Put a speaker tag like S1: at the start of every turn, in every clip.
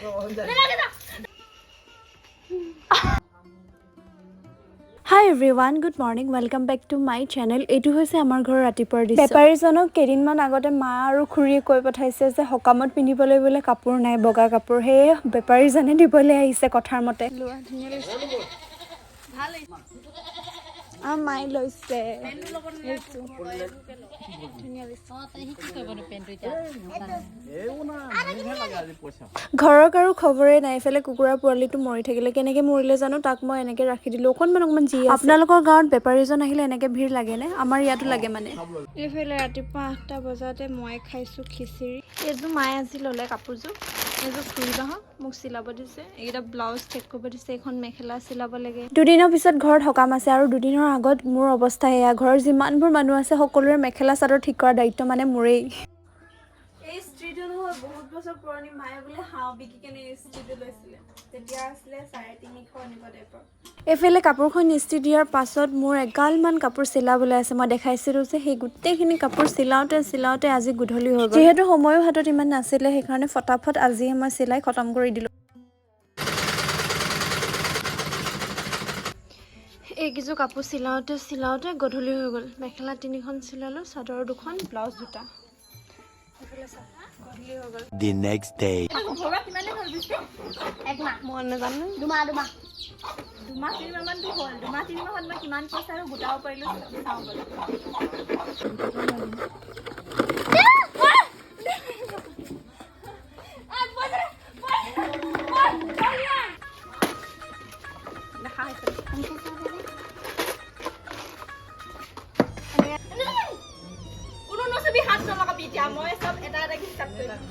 S1: Hi everyone, good morning. Welcome back to my channel. এইটো হৈছে আমাৰ ঘৰৰ ৰাতিপুৱাৰ দৃশ্য। বেপাৰীজনক কেইদিনমান আগতে মা আৰু খুৰীয়ে কৈ পঠাইছে যে হকামত পিন্ধিবলৈ বোলে কাপোৰ নাই, বগা কাপোৰ। সেই বেপাৰীজনে দিবলৈ আহিছে কথাৰ মতে। লোৱা ধুনীয়া লৈছে। ভাল হৈছে। মাই লৈছে। ঘৰৰ কাৰো খবৰে নাই। এফালে কুকুৰাৰ পোৱালিটো মৰি থাকিলে, কেনেকে মৰিলে জানো, তাক মই এনেকে ৰাখি দিলো অকণমান জি আছে। আপোনালোকৰ গাঁৱত বেপাৰীজন আহিলে এনেকে ভিৰ লাগে নে? আমাৰ ইয়াতো লাগে মানে। এইফালে ৰাতিপুৱা 8টা বজাতে মই খাইছো খিচিৰি। এইযোৰ মায়ে আজি ল'লে কাপোৰযোৰ। এইযোৰ খুৰী বাহক মোক চিলাব দিছে। এইকেইটা ব্লাউজ চেক কৰিব দিছে। এখন মেখেলা চিলাব লাগে। দুদিনৰ পিছত ঘৰত সকাম আছে আৰু দুদিনৰ আগত মোৰ অৱস্থা এয়া। ঘৰৰ যিমানবোৰ মানুহ আছে সকলোৰে মেখেলা চাদৰ ঠিক কৰাৰ দায়িত্ব মানে মোৰেই। এই স্ত্ৰীটো নহয় বহুত বছৰ পুৰণি। মায়ে বোলে হাঁহ বিকি কেনে এই স্ত্ৰীটো লৈছিলে। তেতিয়া আছিলে 350 এনেকুৱা টাইপৰ। এইফালে কাপোৰখন ইস্ত্ৰি দিয়াৰ পাছত মোৰ এগালমান কাপোৰ চিলাবলৈ আছে। মই দেখাইছিলোঁ যে সেই গোটেইখিনি কাপোৰ চিলাওঁতে আজি গধূলি হৈ গ'ল। যিহেতু সময়ো হাতত ইমান নাছিলে সেইকাৰণে ফটাফট আজিয়ে মই চিলাই খতম কৰি দিলোঁ। এইকেইযোৰ কাপোৰ চিলাওঁতে গধূলি হৈ গ'ল। মেখেলা 3খন চিলালোঁ, চাদৰ 2খন, ব্লাউজ 2টা।
S2: The next day.
S1: মই নাজানো। দুমাহ 3মাহমানটো হ'ল। 2-3 মাহত মই কিমান পইচা আৰু গোটাব পাৰিলোঁ চাওঁ গ'ল। দেখা হৈছে কোনো নচবি হাত নলগাবি এতিয়া। মই চব এটা হিচাপ কৰিম।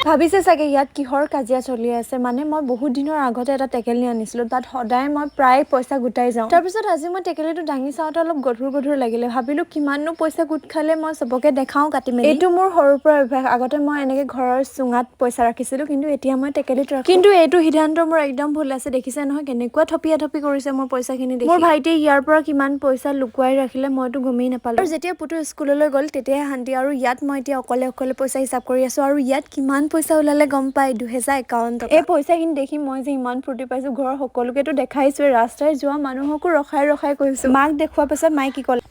S1: ভাবিছে চাগে ইয়াত কিহৰ কাজিয়া চলি আছে। মানে মই বহুত দিনৰ আগতে এটা টেকেলি আনিছিলোঁ। তাত সদায় মই প্ৰায় পইচা গোটাই যাওঁ। তাৰপিছত আজি মই টেকেলিটো দাঙি চাওঁতে অলপ গধুৰ লাগিলে। ভাবিলোঁ কিমাননো পইচা গোট খালে মই চবকে দেখাওঁ কাটি মেলি। এইটো মোৰ সৰুৰ পৰা অভ্যাস। আগতে মই এনেকে ঘৰৰ চুঙাত পইচা ৰাখিছিলোঁ, কিন্তু এতিয়া মই টেকেলিত ৰাখোঁ। কিন্তু এইটো সিদ্ধান্ত মোৰ একদম ভুল আছে। দেখিছে নহয় কেনেকুৱা থপি কৰিছে মোৰ পইচাখিনি দেখি। মোৰ ভাইটিয়ে ইয়াৰ পৰা কিমান পইচা লুকুৱাই ৰাখিলে মইতো গমেই নাপালোঁ। আৰু যেতিয়া পুতু স্কুললৈ গ'ল তেতিয়াহে শান্তি। আৰু ইয়াত মই এতিয়া অকলে পইচা হিচাপ কৰি আছোঁ। আৰু ইয়াত কিমান পইচা ওলালে গম পাই, 2051 টকা। এই পইচাখিনি দেখি মই যে ইমান ফূৰ্তি পাইছোঁ। ঘৰৰ সকলোকেতো দেখাইছোৱে, ৰাস্তাই যোৱা মানুহকো ৰখাই কৈছোঁ। মাক দেখুৱাৰ পাছত মায়ে কি ক'লে,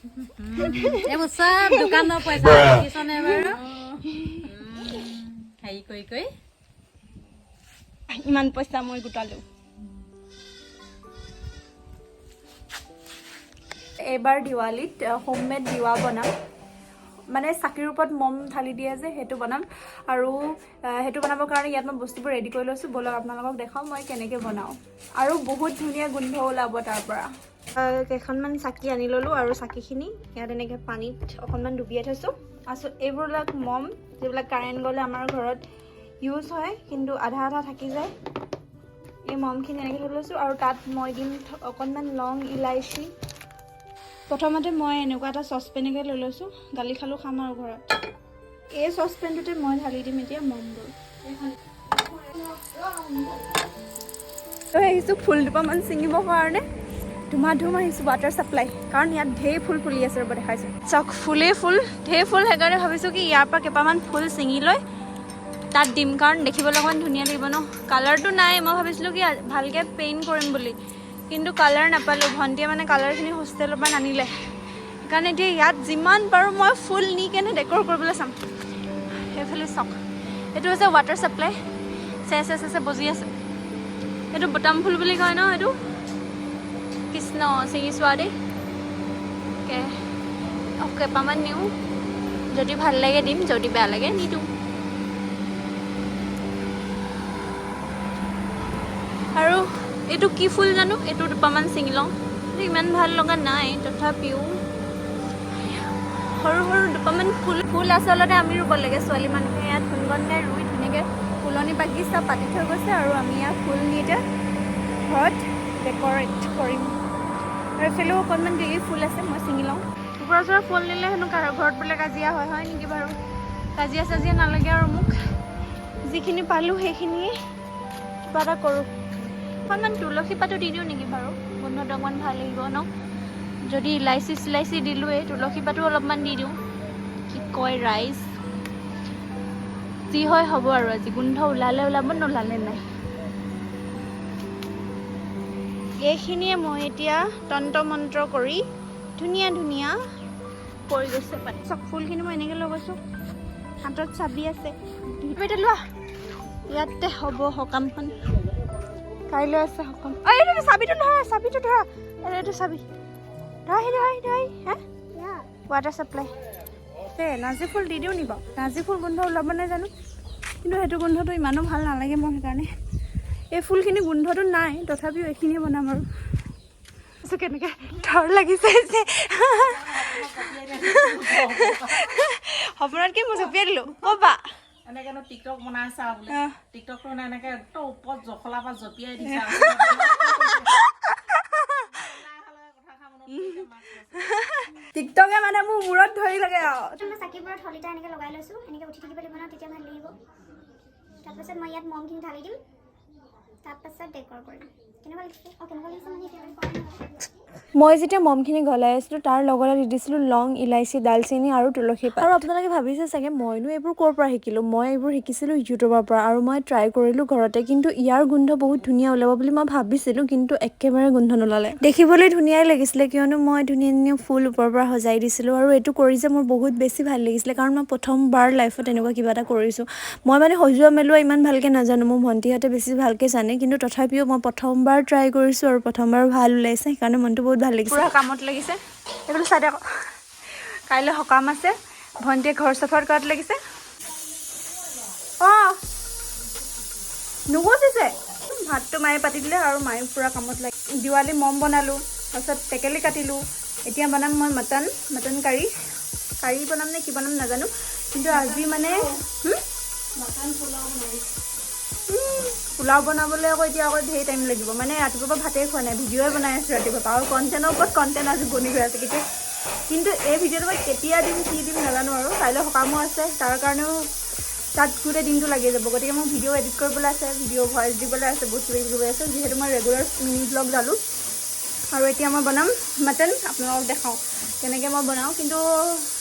S3: এইবোৰ চব দোকানৰ পইচা দিছনে বাৰু? হেৰি কৰি
S1: ইমান পইচা মই গোটালোঁ। এইবাৰ দিৱালীত হোমমেড দিৱা বনাম। মানে চাকিৰ ওপৰত মম ঢালি দিয়ে যে, সেইটো বনাম। আৰু সেইটো বনাবৰ কাৰণে ইয়াত মই বস্তুবোৰ ৰেডি কৰি লৈছোঁ। ব'লক আপোনালোকক দেখাওঁ মই কেনেকৈ বনাওঁ। আৰু বহুত ধুনীয়া গোন্ধ ওলাব তাৰ পৰা। কেইখনমান চাকি আনি ল'লোঁ আৰু চাকিখিনি ইয়াত এনেকৈ পানীত অকণমান ডুবিয়াই থৈছোঁ। এইবিলাক মম যিবিলাক কাৰেণ্ট গ'লে আমাৰ ঘৰত ইউজ হয়, কিন্তু আধা থাকি যায়। এই মমখিনি এনেকৈ থৈ লৈছোঁ আৰু তাত মই দিম অকণমান লং, ইলাইচি। প্ৰথমতে মই এনেকুৱা এটা চচপেনকে লৈ লৈছোঁ। গালি খালোঁ খাম আৰু ঘৰত। এই চচপেনটোতে মই ঢালি দিম এতিয়া মমবোৰ। আহিছোঁ ফুল দুপামান ছিঙিবৰ কাৰণে। ধুম আহিছোঁ ৱাটাৰ ছাপ্লাই, কাৰণ ইয়াত ঢেৰ ফুল ফুলি আছে। ৰ'ব দেখাইছোঁ। চাওক ফুলেই ফুল, ঢেৰ ফুল। সেইকাৰণে ভাবিছোঁ কি ইয়াৰ পৰা কেইটামান ফুল ছিঙি লৈ তাত দিম, কাৰণ দেখিবলৈ অকণমান ধুনীয়া লাগিব ন। কালাৰটো নাই। মই ভাবিছিলোঁ কি ভালকৈ পেইণ্ট কৰিম বুলি, কিন্তু কালাৰ নাপালোঁ। ভণ্টিয়ে মানে কালাৰখিনি হোষ্টেলৰ পৰা নানিলে। সেইকাৰণে এতিয়া ইয়াত যিমান পাৰোঁ মই ফুল নি কেনে ডেক'ৰ কৰিবলৈ চাম। সেইফালে চাওক, এইটো হৈছে ৱাটাৰ ছাপ্লাই। চেছে বজি আছে। এইটো বুটাম ফুল বুলি কয় ন। এইটো কৃষ্ণ ছিঙিছোঁ দেই। কেইটামান নিওঁ, যদি ভাল লাগে দিম, যদি বেয়া লাগে নিদিওঁ। আৰু এইটো কি ফুল জানো, এইটো দুটামান ছিঙি লওঁ। ইমান ভাল লগা নাই, তথাপিও সৰু দুটামান ফুল আচলতে আমি ৰুব লাগে। ছোৱালী মানুহে ইয়াত ফুলগন্ধাই ৰুই ধুনীয়াকৈ ফুলনি বাগিচা পাতি থৈ গৈছে। আৰু আমি ইয়াত ফুল নি এতিয়া ঘৰত ডেক'ৰেট কৰিম। আৰু এইফালেও অকণমান লিলি ফুল আছে, মই ছিঙি লওঁ। কুকুৰা ফুল নিলে হেনো ঘৰত বোলে কাজিয়া হয় নেকি বাৰু? কাজিয়া নালাগে আৰু মোক। যিখিনি পালোঁ সেইখিনিয়ে কিবা এটা কৰোঁ। অকণমান তুলসী পাতো দি দিওঁ নেকি বাৰু? গোন্ধটো অকণমান ভাল লাগিব ন। যদি ইলাইচি দিলোঁৱেই, তুলসী পাতো অলপমান দি দিওঁ। কি কয় ৰাইজ, যি হয় হ'ব আৰু আজি গোন্ধ ওলালে ওলাব নোলালে নাই এইখিনিয়ে মই এতিয়া তন্ত্ৰ মন্ত্ৰ কৰি ধুনীয়া ধুনীয়া কৰি গৈছে চব ফুলখিনি মই এনেকৈ লৈ গৈছোঁ হাতত চাবি আছে এতিয়া লোৱা ইয়াতে হ'ব সকামখন কাইলৈ আছে সকাম এইটো চাবিটো ধৰা এইটো চাবি ধৰা হা ৱাটাৰ ছাপ্লাই নাৰ্জী ফুল দি দিওঁ নি বাৰু নাৰ্জী ফুল গোন্ধ ওলাব নাই জানো কিন্তু সেইটো গোন্ধটো ইমানো ভাল নালাগে মোৰ সেইকাৰণে এই ফুলখিনি গোন্ধটো নাই তথাপিও এইখিনিয়ে বনাম আৰু কেনেকৈ ডৰ লাগিছে যে সপোনত কি মই জপিয়াই দিলোঁ ক'বা
S3: এনেকে টিকটক বনাইছা বোলে টিকটকটো এনেকে ওপৰত জখলা পৰা জপিয়াই দিছা
S1: টিকটকে মানে মোৰ মূৰত ধৰি লাগে আৰু
S4: মই চাকিবোৰত হলিতা এনেকৈ লগাই লৈছোঁ এনেকৈ উঠি থাকিব লাগিব ন তেতিয়া ভাল লাগিব তাৰপাছত মই ইয়াত মমখিনি ঢালি দিম তাৰপাছত ডেকৰ কৰিম কেনেকুৱা লাগিছে কেনেকুৱা লাগিছে মানে
S1: মই যেতিয়া মমখিনি গলাই আছিলোঁ তাৰ লগতে দি দিছিলোঁ লং ইলাইচি দালচেনি আৰু তুলসী পাত আৰু আপোনালোকে ভাবিছে চাগে মইনো এইবোৰ ক'ৰ পৰা শিকিলোঁ মই এইবোৰ শিকিছিলোঁ ইউটিউবৰ পৰা আৰু মই ট্ৰাই কৰিলোঁ ঘৰতে কিন্তু ইয়াৰ গোন্ধ বহুত ধুনীয়া ওলাব বুলি মই ভাবিছিলোঁ কিন্তু একেবাৰে গোন্ধ নোলালে দেখিবলৈ ধুনীয়াই লাগিছিলে কিয়নো মই ধুনীয়া ধুনীয়া ফুল ওপৰৰ পৰা সজাই দিছিলোঁ আৰু এইটো কৰি যে মোৰ বহুত বেছি ভাল লাগিছিলে কাৰণ মই প্ৰথমবাৰ লাইফত এনেকুৱা কিবা এটা কৰিছোঁ মই মানে সজোৱা মেলোৱা ইমান ভালকৈ নাজানো মোৰ ভণ্টিহঁতে বেছি ভালকৈ জানে কিন্তু তথাপিও মই প্ৰথমবাৰ ট্ৰাই কৰিছোঁ আৰু প্ৰথমবাৰ ভাল ওলাইছে সেইকাৰণে মনটো বহুত ভাল লাগিছে পুৰা কামত লাগিছে এইবোৰ চাই আকৌ কাইলৈ সকাম আছে ভণ্টিয়ে ঘৰ চাফাৰ কৰাত লাগিছে নুগুচিছে ভাতটো মায়ে পাতি দিলে আৰু মায়ে পুৰা কামত লাগি দিৱালী মম বনালোঁ তাৰপিছত টেকেলি কাটিলোঁ এতিয়া বনাম মই মটন কাৰী বনাম নে কি বনাম নাজানো কিন্তু আজি মানে পোলাও বনাবলৈ আকৌ এতিয়া আকৌ ধেৰ টাইম লাগিব মানে ৰাতিপুৱাৰ পৰা ভাতেই খোৱা নাই ভিডিঅ'ই বনাই আছোঁ ৰাতিপুৱা পৰা আৰু কণ্টেণ্টৰ ওপৰত কণ্টেণ্ট আজি বনি গৈ আছে কেতিয়া কিন্তু এই ভিডিঅ'টো মই কেতিয়া দিম কি দিম নাজানো আৰু কাইলৈ সকামো আছে তাৰ কাৰণেও তাত গোটেই দিনটো লাগি যাব গতিকে মোৰ ভিডিঅ' এডিট কৰিবলৈ আছে ভিডিঅ' ভইচ দিবলৈ আছে বহুত কিবা কিবি আছে যিহেতু মই ৰেগুলাৰ মিনি ব্লগ ডালোঁ আৰু এতিয়া মই বনাম মটন আপোনালোকক দেখাওঁ কেনেকৈ মই বনাওঁ কিন্তু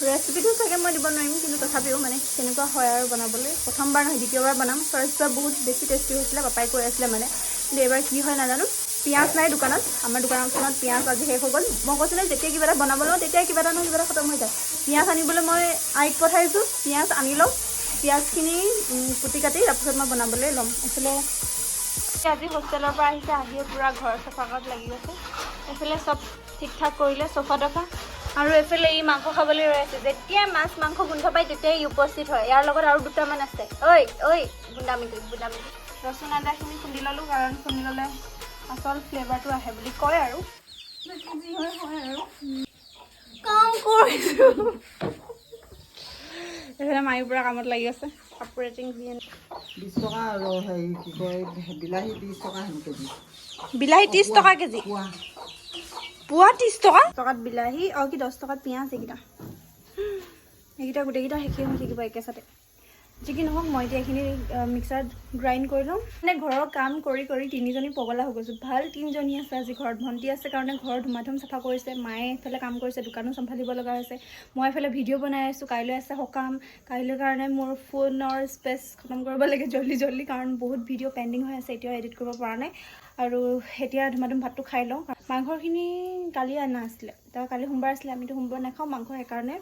S1: ৰেচিপিটো চাগে মই দিব নোৱাৰিম কিন্তু তথাপিও মানে কেনেকুৱা হয় আৰু বনাবলৈ প্ৰথমবাৰ নহয় দ্বিতীয়বাৰ বনাম ফাৰ্ষ্টবাৰ বহুত বেছি টেষ্টি হৈছিলে পাপাই কৈ আছিলে মানে কিন্তু এইবাৰ কি হয় নাজানো পিঁয়াজ নাই দোকানত আমাৰ দোকানখনত পিঁয়াজ আজি শেষ হৈ গ'ল মই কৈছোঁ নে যেতিয়া কিবা এটা বনাব লওঁ তেতিয়াই কিবা এটা নহয় কিবা এটা খতম হৈ যায় পিঁয়াজ আনিবলৈ মই আইক পঠাইছোঁ পিঁয়াজ আনি লওঁ পিঁয়াজখিনি কুটি কাটি তাৰপিছত মই বনাবলৈ ল'ম এইফালে আজি হোষ্টেলৰ পৰা আহিছে আহিয়ে পূৰা ঘৰ চাফা কৰাত লাগি গৈছে এইফালে চব ঠিক ঠাক কৰিলে চফা তফা আৰু এইফালে ই মাংস খাবলৈ ৰৈ আছে যেতিয়াই মাছ মাংস গোন্ধ পায় তেতিয়াই ই উপস্থিত হয় ইয়াৰ লগত আৰু দুটামান আছে ঐ বুন্দামিকি ৰচুন আদাখিনি খুন্দি ল'লোঁ কাৰণ খুন্দি ল'লে আচল ফ্লেভাৰটো আহে বুলি কয় আৰু যি হয় আৰু কাম কৰিছোঁ এইফালে মায়ো পুৰা কামত লাগি আছে কাপোৰ ৰেটিং
S3: 20 টকা আৰু হেৰি কি কয় বিলাহী 30 টকা হেন কেজি
S1: বিলাহী 30 টকা কেজি পুৱা 30 টকাত বিলাহী আৰু কি 10 টকাত পিঁয়াজ এইকেইটা গোটেইকেইটা শেষেই হৈ থাকিব একেচাতে যি কি নহওক মই এতিয়া এইখিনি মিক্সাৰত গ্ৰাইণ্ড কৰি লওঁ মানে ঘৰৰ কাম কৰি কৰি তিনিজনী পগলা হৈ গৈছোঁ ভাল তিনিজনী আছে আজি ঘৰত ভণ্টি আছে কাৰণে ঘৰ ধুমাধুম চাফা কৰিছে মায়ে এইফালে কাম কৰিছে দোকানো চম্ভালিব লগা হৈছে মই এইফালে ভিডিঅ' বনাই আছোঁ কাইলৈ আছে সকাম কাইলৈ কাৰণে মোৰ ফোনৰ স্পেচ খতম কৰিব লাগে জল্দি কাৰণ বহুত ভিডিঅ' পেণ্ডিং হৈ আছে এতিয়াও এডিট কৰিব পৰা নাই আৰু এতিয়া ধুমাধুম ভাতটো খাই লওঁ মাংসখিনি কালি অনা আছিলে তাৰ কালি সোমবাৰ আছিলে আমিতো সোমবাৰ নাখাওঁ মাংস সেইকাৰণে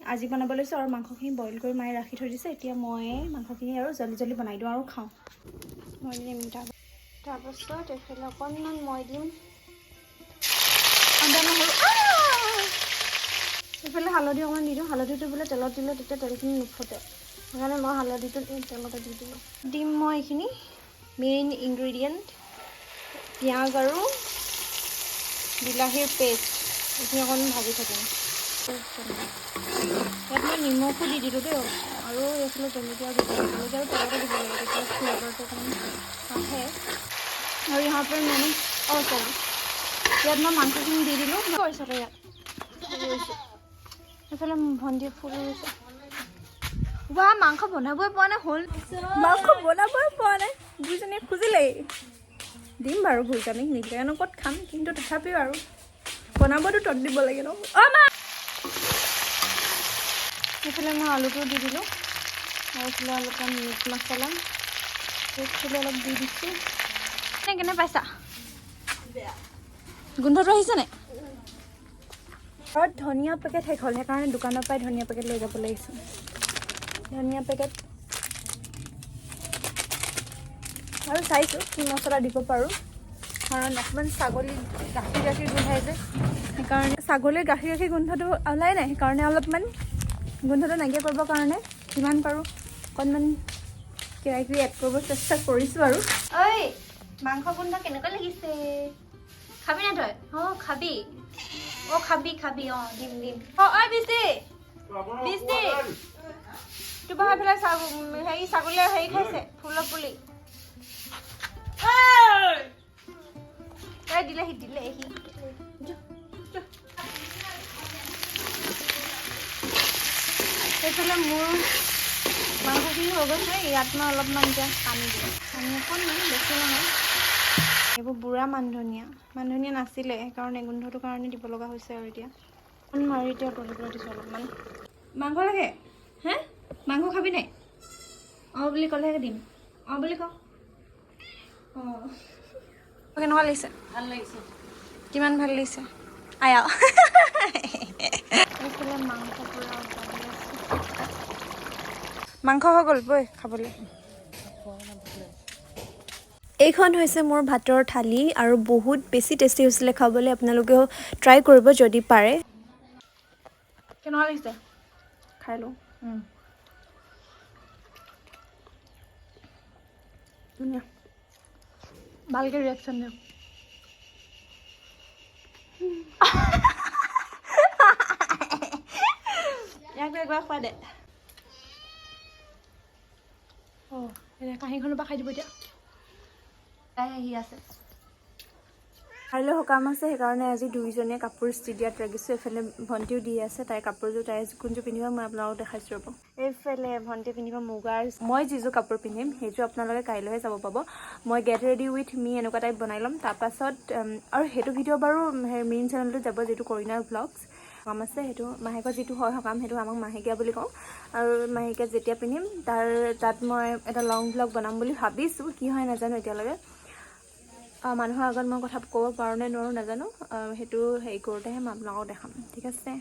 S1: আজি বনাব লৈছোঁ আৰু মাংসখিনি বইল কৰি মায়ে ৰাখি থৈ দিছে এতিয়া মই মাংসখিনি আৰু জল্দি বনাই দিওঁ আৰু খাওঁ মই দিম তাৰপাছত এইফালে অকণমান মই দিম আদা নহৰু এইফালে হালধি অকণমান দি দিওঁ হালধিটো বোলে তেলত দিলে তেতিয়া তেলখিনি নুফুটে সেইকাৰণে মই হালধিটো তেলতে দি দিলোঁ দিম মই এইখিনি মেইন ইনগ্ৰিডিয়েণ্ট পিঁয়াজ আৰু বিলাহীৰ পেষ্ট এইখিনি অকণমান ভাজি থাকিম ইয়াত মই নিমখো দি দিলোঁ দেই আৰু এইফালে জলকীয়া দিব লাগে জলকীয়া আৰু তেলতে দিব লাগে তেতিয়া ফ্লেভাৰটো অকণমান আহে আৰু ইয়াৰ পৰা মানে চৰি ইয়াত মই মাংসখিনি দি দিলোঁ কৰিছোঁ ইয়াত এইফালে ভণ্টিয়ে ফুল ৰুইছে মাংস বনাবই পোৱা নাই হ'ল মাংস বনাবই পোৱা নাই দুইজনীয়ে খুজিলেই দিম বাৰু ভুলকামি নিদিলেনো ক'ত খাম কিন্তু তথাপিও আৰু বনাবতো তত দিব লাগে ন এইফালে মই আলুটো দি দিলোঁ আৰু এইফালে অলপমান মিট মছলা এইফালে অলপ দি দিছোঁ। কেনে পাইছা? গোন্ধটো আহিছে নাই? ঘৰত ধনিয়া পেকেট শেষ হ'ল, সেইকাৰণে দোকানৰ পৰাই ধনিয়া পেকেট লৈ যাব লাগিছোঁ। ধনিয়া পেকেট আৰু চাইছোঁ কি মছলা দিব পাৰোঁ, কাৰণ অকণমান ছাগলী গাখীৰ গোন্ধাই যে, সেইকাৰণে ছাগলীৰ গাখীৰ গোন্ধটো ওলাই নাই, সেইকাৰণে অলপমান গোন্ধটো নাইকিয়া কৰিবৰ কাৰণে যিমান পাৰোঁ অকণমান কিবা কিবি এড কৰিব চেষ্টা কৰিছোঁ আৰু। ঐ মাংস গোন্ধ কেনেকুৱা লাগিছে? খাবি না তই? অঁ খাবি, অঁ খাবি অঁ দিম। অঁ ঐ বিষ্টি তোৰ পৰা এইফালে হেৰি ছাগলীয়ে হেৰি খাইছে ফুলৰ পুলি। দিলেহি সেইফালে মোৰ মাংসখিনি হৈ গৈছে। ইয়াত মই অলপমান এতিয়া পানী দিওঁ, পানী অকণমান বেছি নহয়। এইবোৰ বুঢ়া মানধনিয়া নাছিলে, সেইকাৰণে গোন্ধটোৰ কাৰণে দিব লগা হৈছে আৰু এতিয়া মাৰি এতিয়া উতলিবলৈ দিছোঁ অলপমান। মাংস লাগে হে? মাংস খাবি নাই? অঁ বুলি ক'লেহে দিম, অঁ বুলি কওঁ। অঁ কেনেকুৱা লাগিছে?
S3: ভাল লাগিছে।
S1: কিমান ভাল লাগিছে? আয়া এইফালে মাংস পুৰা উতলি আছে। মাংস হৈ গ'ল বৈ খাবলৈ। এইখন হৈছে মোৰ ভাতৰ থালি আৰু বহুত বেছি টেষ্টি হৈছিলে খাবলৈ। আপোনালোকেও ট্ৰাই কৰিব যদি পাৰে। কেনেকুৱা লাগিছে? খাই লওঁ। ধুনীয়া, ভালকৈ ৰিয়েকশ্যন দিওঁ। ইয়াকো একবাৰ খোৱা দে। অঁ এতিয়া কাঁহীখনৰ পৰা খাই দিব এতিয়া। তাই আহি আছে। কাইলৈ সকাম আছে, সেইকাৰণে আজি দুইজনীয়ে কাপোৰ ইস্ত্ৰি দিয়াত লাগিছোঁ। এইফালে ভণ্টিও দি আছে তাইৰ কাপোৰযোৰ, তাই কোনযোৰ পিন্ধিব মই আপোনালোকক দেখাইছোঁ ৰ'ব। এইফালে ভণ্টিয়ে পিন্ধিব মুগাৰ, মই যিযোৰ কাপোৰ পিন্ধিম সেইযোৰ আপোনালোকে কাইলৈহে চাব পাব। মই গেট ৰেডি উইথ মি এনেকুৱা টাইপ বনাই ল'ম। তাৰপাছত আৰু সেইটো ভিডিঅ' বাৰু মেইন চেনেলটোত যাব, যিটো কৰিনাৰ ভ্লগছ। সকাম আছে, সেইটো মাহেকত যিটো হয় সকাম, সেইটো আমাক মাহেকীয়া বুলি কওঁ। আৰু মাহেকীয়াত যেতিয়া পিন্ধিম তাত মই এটা লং ভ্লগ বনাম বুলি ভাবিছোঁ। কি হয় নাজানো এতিয়ালৈকে। মানুহৰ আগত মই কথা ক'ব পাৰোঁ নে নোৱাৰোঁ নাজানো। সেইটো হেৰি কৰোঁতেহে মই আপোনালোকক দেখাম, ঠিক আছে?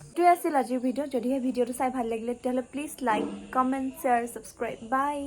S1: এইটোৱে আছিল আজিৰ ভিডিঅ'। যদিহে ভিডিঅ'টো চাই ভাল লাগিলে তেতিয়াহ'লে please like, comment, share, subscribe. By.